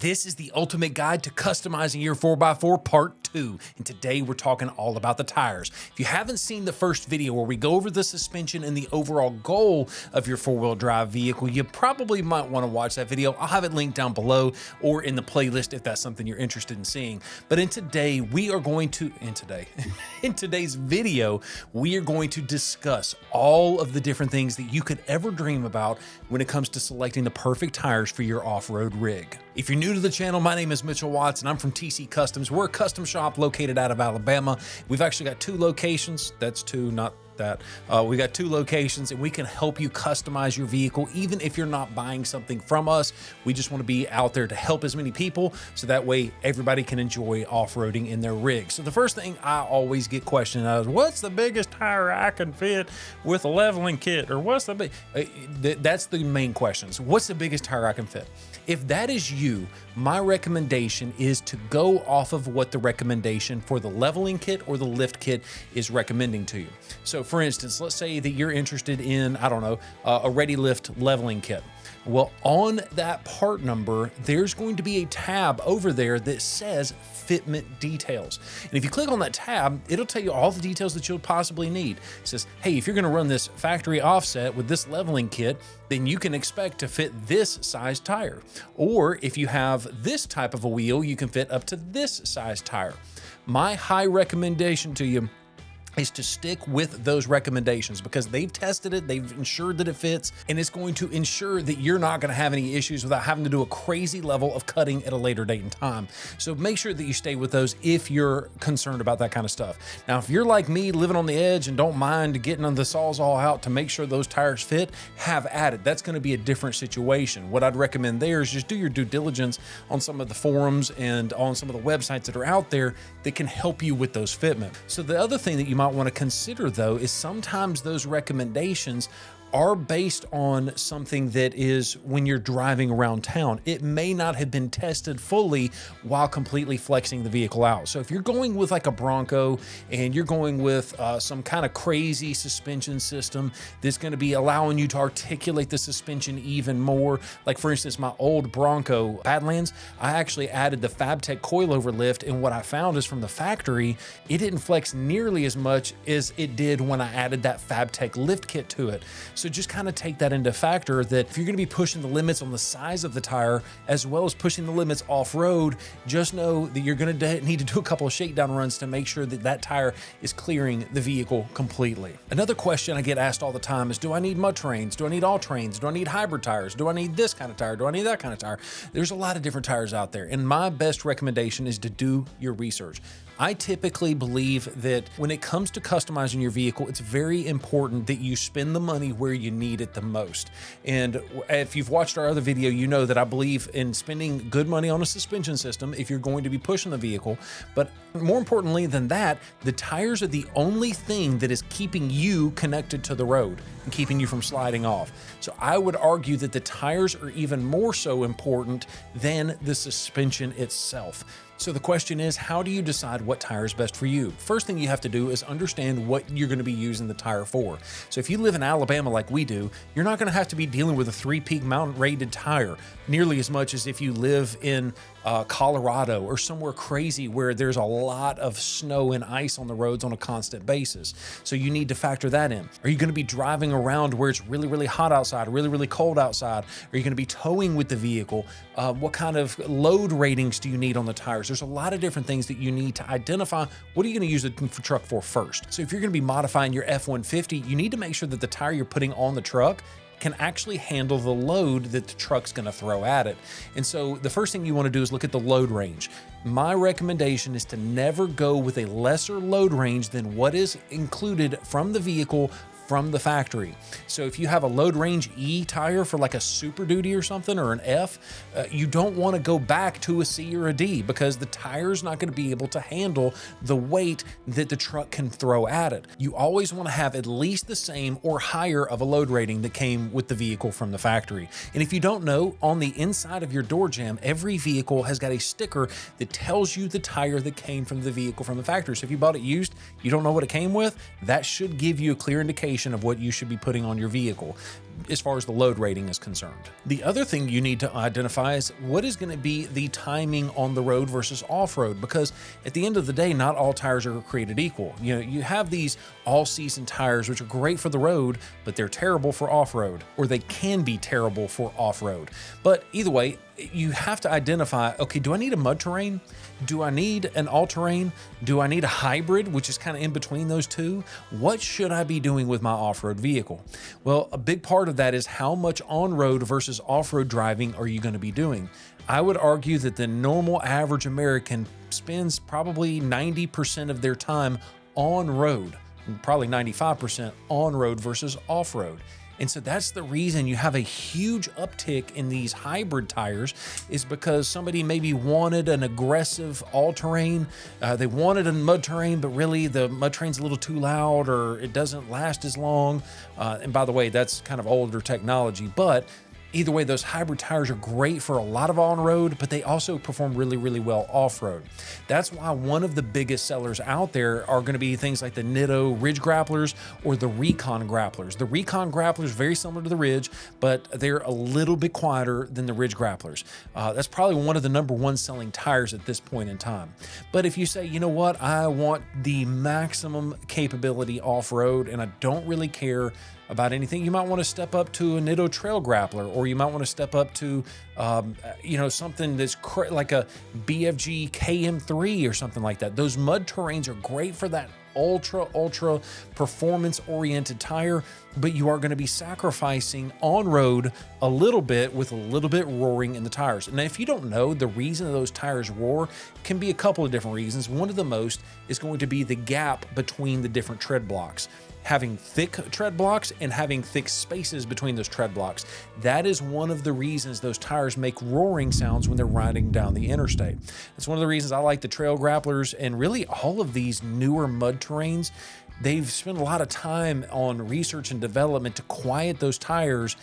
This is the ultimate guide to customizing your 4x4 part 2, and today we're talking all about the tires. If you haven't seen the first video where we go over the suspension and the overall goal of your four-wheel drive vehicle, you probably might want to watch that video. I'll have it linked down below or in the playlist if that's something you're interested in seeing. But in today's video, we are going to discuss all of the different things that you could ever dream about when it comes to selecting the perfect tires for your off-road rig. If you're new to the channel, my name is Mitchell Watts and I'm from TC Customs. We're a custom shop located out of Alabama. We've actually got two locations. That's two, not that. We got two locations and we can help you customize your vehicle even if you're not buying something from us. We just want to be out there to help as many people so that way everybody can enjoy off-roading in their rig. So the first thing I always get questioned is, what's the biggest tire I can fit with a leveling kit? Or what's the big... That's the main question. So what's the biggest tire I can fit? If that is you, my recommendation is to go off of what the recommendation for the leveling kit or the lift kit is recommending to you. So for instance, let's say that you're interested in, I don't know, a Ready Lift leveling kit. Well, on that part number, there's going to be a tab over there that says fitment details. And if you click on that tab, it'll tell you all the details that you'll possibly need. It says, hey, if you're gonna run this factory offset with this leveling kit, then you can expect to fit this size tire. Or if you have this type of a wheel, you can fit up to this size tire. My high recommendation to you is to stick with those recommendations because they've tested it, they've ensured that it fits, and it's going to ensure that you're not going to have any issues without having to do a crazy level of cutting at a later date and time. So make sure that you stay with those if you're concerned about that kind of stuff. Now, if you're like me, living on the edge and don't mind getting the Sawzall out to make sure those tires fit, have at it. That's going to be a different situation. What I'd recommend there is just do your due diligence on some of the forums and on some of the websites that are out there that can help you with those fitment. So the other thing that you might want to consider though is sometimes those recommendations are based on something that is when you're driving around town. It may not have been tested fully while completely flexing the vehicle out. So if you're going with like a Bronco and you're going with some kind of crazy suspension system that's going to be allowing you to articulate the suspension even more, like for instance, my old Bronco Badlands, I actually added the FabTech coilover lift, and what I found is from the factory, it didn't flex nearly as much as it did when I added that FabTech lift kit to it. So just kind of take that into factor that if you're going to be pushing the limits on the size of the tire as well as pushing the limits off-road, just know that you're going to need to do a couple of shakedown runs to make sure that that tire is clearing the vehicle completely. Another question I get asked all the time is, do I need mud terrains? Do I need all terrains? Do I need hybrid tires? Do I need this kind of tire? Do I need that kind of tire? There's a lot of different tires out there, and my best recommendation is to do your research. I typically believe that when it comes to customizing your vehicle, it's very important that you spend the money where you need it the most. And if you've watched our other video, you know that I believe in spending good money on a suspension system if you're going to be pushing the vehicle. But more importantly than that, the tires are the only thing that is keeping you connected to the road and keeping you from sliding off. So I would argue that the tires are even more so important than the suspension itself. So the question is, how do you decide what tire is best for you? First thing you have to do is understand what you're going to be using the tire for. So if you live in Alabama like we do, you're not going to have to be dealing with a 3-peak mountain rated tire nearly as much as if you live in Colorado or somewhere crazy where there's a lot of snow and ice on the roads on a constant basis. So you need to factor that in. Are you going to be driving around where it's really, really hot outside, really, really cold outside? Are you going to be towing with the vehicle? What kind of load ratings do you need on the tires? There's a lot of different things that you need to identify. What are you going to use the truck for first? So if you're going to be modifying your F-150, you need to make sure that the tire you're putting on the truck can actually handle the load that the truck's going to throw at it. And so the first thing you want to do is look at the load range. My recommendation is to never go with a lesser load range than what is included from the vehicle from the factory. So if you have a load range E tire for like a Super Duty or something, or an F, you don't want to go back to a C or a D because the tire's not going to be able to handle the weight that the truck can throw at it. You always want to have at least the same or higher of a load rating that came with the vehicle from the factory. And if you don't know, on the inside of your door jamb, every vehicle has got a sticker that tells you the tire that came from the vehicle from the factory. So if you bought it used, you don't know what it came with, that should give you a clear indication indication of what you should be putting on your vehicle as far as the load rating is concerned. The other thing you need to identify is what is going to be the timing on the road versus off-road, because at the end of the day, not all tires are created equal. You know, you have these all-season tires, which are great for the road, but they're terrible for off-road, or they can be terrible for off-road. But either way, you have to identify, okay, do I need a mud terrain? Do I need an all-terrain? Do I need a hybrid, which is kind of in between those two? What should I be doing with my off-road vehicle? Well, a big part of that is how much on-road versus off-road driving are you going to be doing? I would argue that the normal average American spends probably 90% of their time on road, and probably 95% on road versus off-road. And so that's the reason you have a huge uptick in these hybrid tires, is because somebody maybe wanted an aggressive all-terrain. They wanted a mud terrain, but really the mud terrain's a little too loud, or it doesn't last as long. And by the way, that's kind of older technology, but either way, those hybrid tires are great for a lot of on-road, but they also perform really, really well off-road. That's why one of the biggest sellers out there are going to be things like the Nitto Ridge Grapplers or the Recon Grapplers. The Recon Grapplers, very similar to the Ridge, but they're a little bit quieter than the Ridge Grapplers. That's probably one of the #1 selling tires at this point in time. But if you say, you know what, I want the maximum capability off-road and I don't really care about anything, you might want to step up to a Nitto Trail Grappler, or you might want to step up to, something that's like a BFG KM3 or something like that. Those mud terrains are great for that ultra performance oriented tire, but you are going to be sacrificing on road a little bit with a little bit roaring in the tires. And if you don't know, the reason those tires roar can be a couple of different reasons. One of the most is going to be the gap between the different tread blocks. Having thick tread blocks and having thick spaces between those tread blocks. That is one of the reasons those tires make roaring sounds when they're riding down the interstate. That's one of the reasons I like the Trail Grapplers, and really all of these newer mud terrains. They've spent a lot of time on research and development to quiet those tires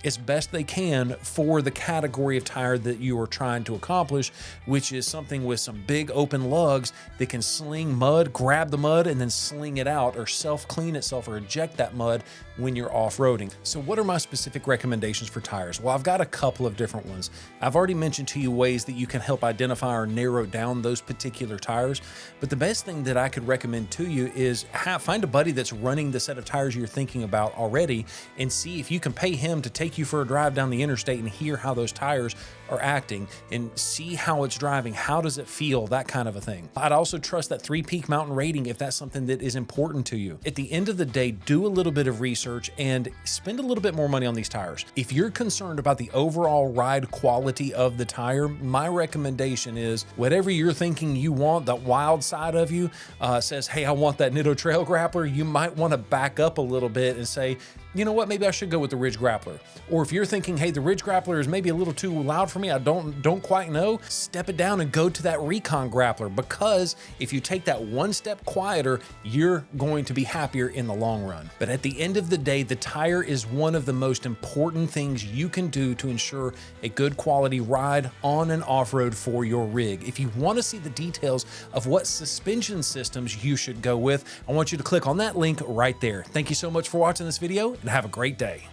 as best they can for the category of tire that you are trying to accomplish, which is something with some big open lugs that can sling mud, grab the mud, and then sling it out, or self-clean itself, or eject that mud when you're off-roading. So what are my specific recommendations for tires? Well, I've got a couple of different ones. I've already mentioned to you ways that you can help identify or narrow down those particular tires, but the best thing that I could recommend to you is find a buddy that's running the set of tires you're thinking about already, and see if you can pay him to take you for a drive down the interstate and hear how those tires are acting and see how it's driving. How does it feel? That kind of a thing. I'd also trust that 3-peak mountain rating if that's something that is important to you. At the end of the day, do a little bit of research and spend a little bit more money on these tires. If you're concerned about the overall ride quality of the tire, my recommendation is whatever you're thinking you want, that wild side of you says, hey, I want that Nitto Trail Grappler, you might want to back up a little bit and say, you know what, maybe I should go with the Ridge Grappler. Or if you're thinking, hey, the Ridge Grappler is maybe a little too loud for me, I don't quite know, step it down and go to that Recon Grappler, because if you take that one step quieter, you're going to be happier in the long run. But at the end of the day, the tire is one of the most important things you can do to ensure a good quality ride on and off-road for your rig. If you want to see the details of what suspension systems you should go with, I want you to click on that link right there. Thank you so much for watching this video, and have a great day.